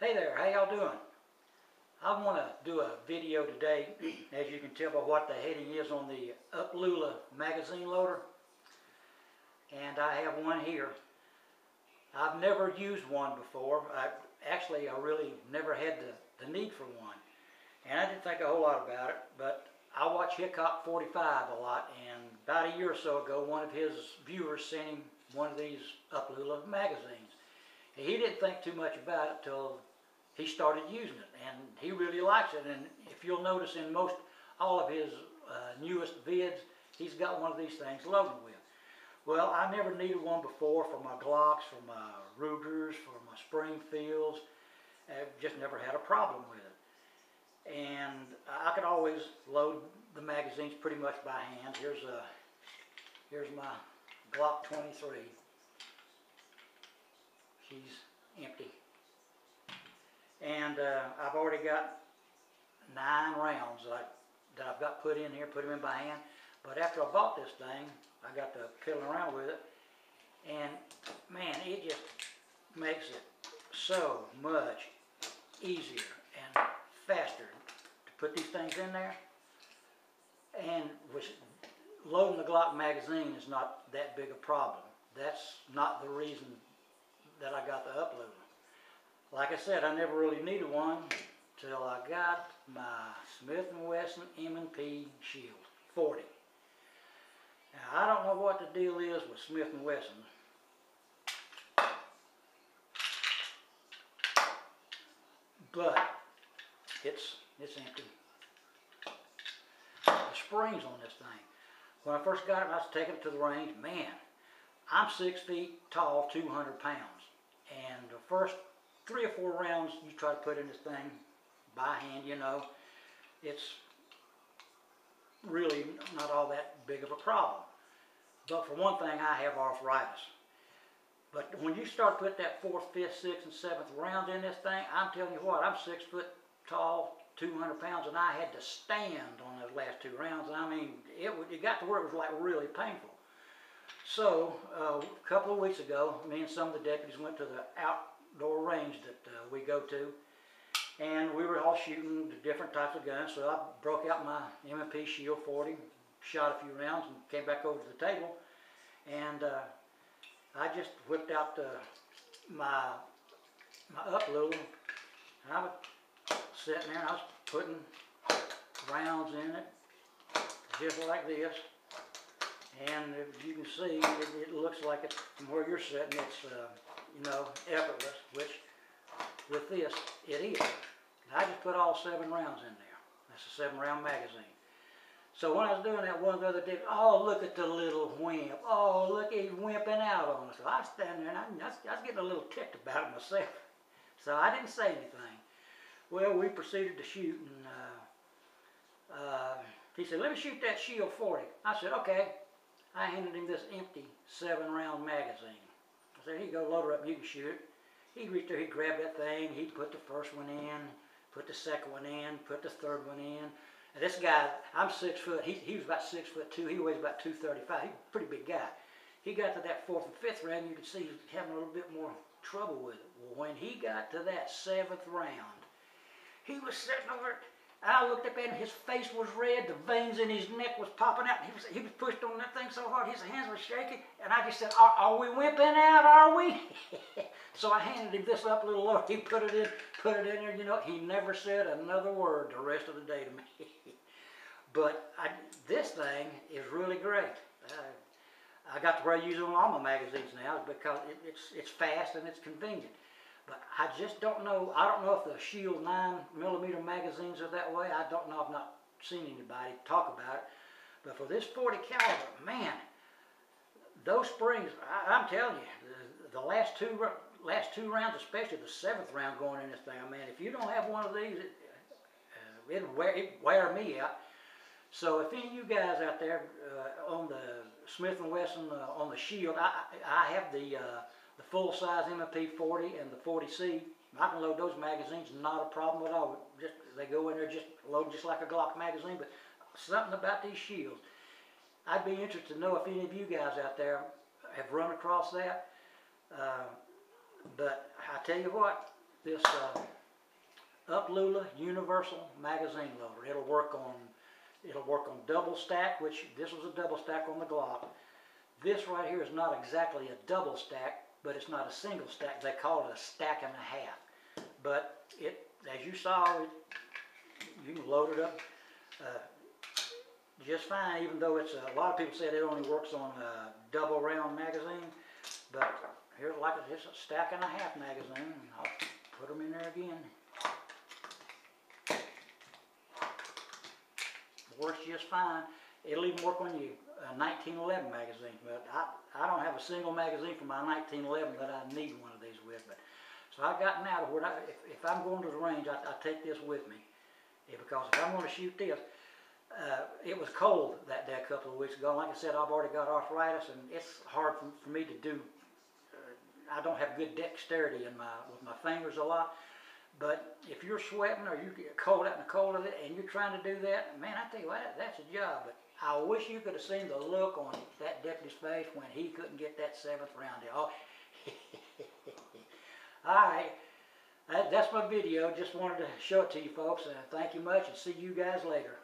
Hey there, how y'all doing? I want to do a video today, as you can tell by what the heading is on the Uplula magazine loader. And I have one here. I've never used one before. I really never had the need for one. And I didn't think a whole lot about it, but I watch Hickok 45 a lot, and about a year or so ago, one of his viewers sent him one of these Uplula magazines. And he didn't think too much about it until he started using it, and he really likes it. And if you'll notice in all of his newest vids, he's got one of these things loaded with. Well, I never needed one before for my Glocks, for my Rugers, for my Springfields. I've just never had a problem with it. And I could always load the magazines pretty much by hand. Here's my Glock 23. She's empty. And I've already got 9 rounds that I've got put in here, put them in by hand. But after I bought this thing, I got to fiddling around with it, and man, it just makes it so much easier and faster to put these things in there. And loading the Glock magazine is not that big a problem. That's not the reason that I got the Uplula. Like I said, I never really needed one till I got my Smith & Wesson M&P Shield 40. Now, I don't know what the deal is with Smith & Wesson, but it's empty. The springs on this thing. When I first got it, I was taking it to the range. Man, I'm 6 feet tall, 200 pounds, and the first 3 or 4 rounds you try to put in this thing by hand, it's really not all that big of a problem. But for one thing, I have arthritis. But when you start putting that 4th, 5th, 6th, and 7th round in this thing, I'm telling you what, I'm 6 foot tall, 200 pounds, and I had to stand on those last 2 rounds. I mean, it got to where it was like really painful. So a couple of weeks ago, me and some of the deputies went to the outdoor range that we go to, and we were all shooting the different types of guns. So I broke out my M&P Shield 40, shot a few rounds, and came back over to the table, and I just whipped out my Uplula, and I was sitting there and I was putting rounds in it, just like this. And as you can see, it looks like it, from where you're sitting, it's effortless, which with this, it is. And I just put all 7 rounds in there. That's a 7-round magazine. So when I was doing that, one of the other days, oh, look at the little wimp. Oh, look, he's wimping out on us. So I was standing there, and I was getting a little ticked about it myself. So I didn't say anything. Well, we proceeded to shoot, and he said, let me shoot that Shield 40. I said, okay. I handed him this empty 7-round magazine. I said, here you go, load her up and you can shoot it. He'd reach there, he'd grab that thing, he'd put the first one in, put the second one in, put the third one in. And this guy, I'm 6 foot, he was about 6'2", he weighs about 235, he's a pretty big guy. He got to that 4th and 5th round, you could see he was having a little bit more trouble with it. Well, when he got to that 7th round, he was sitting over it. I looked up at him, his face was red, the veins in his neck was popping out. He was pushed on that thing so hard, his hands were shaking, and I just said, are we wimping out, are we? So I handed him this Uplula load, he put it in there, he never said another word the rest of the day to me. But this thing is really great. I got to where I use it on all my magazines now because it's fast and it's convenient. But I just don't know. I don't know if the Shield 9mm magazines are that way. I don't know. I've not seen anybody talk about it. But for this 40 caliber, man, those springs, I'm telling you, the last two rounds, especially the 7th round going in this thing, I mean, if you don't have one of these, it'd wear me out. So if any of you guys out there on the Smith & Wesson, on the Shield, I have the full-size M&P 40 and the 40C. I can load those magazines, not a problem at all. They go in there just loading just like a Glock magazine, but something about these Shields. I'd be interested to know if any of you guys out there have run across that. But I tell you what, this Uplula universal magazine loader. It'll work on double stack, which this was a double stack on the Glock. This right here is not exactly a double stack, but it's not a single stack. They call it a stack and a half. But it, as you saw, you can load it up just fine, even though it's a lot of people said it only works on a double round magazine. But here's like it's a stack and a half magazine. I'll put them in there again. Works just fine. It'll even work on your 1911 magazine, but I don't have a single magazine for my 1911 that I need one of these with. But so I got now to where if I'm going to the range, I take this with me, because if I'm going to shoot this, it was cold that day a couple of weeks ago. Like I said, I've already got arthritis, and it's hard for me to do. I don't have good dexterity with my fingers a lot. But if you're sweating or you get cold out in the cold of it and you're trying to do that, man, I tell you what, that's a job. But I wish you could have seen the look on that deputy's face when he couldn't get that 7th round. Oh, all right, that's my video. Just wanted to show it to you folks. Thank you much, and see you guys later.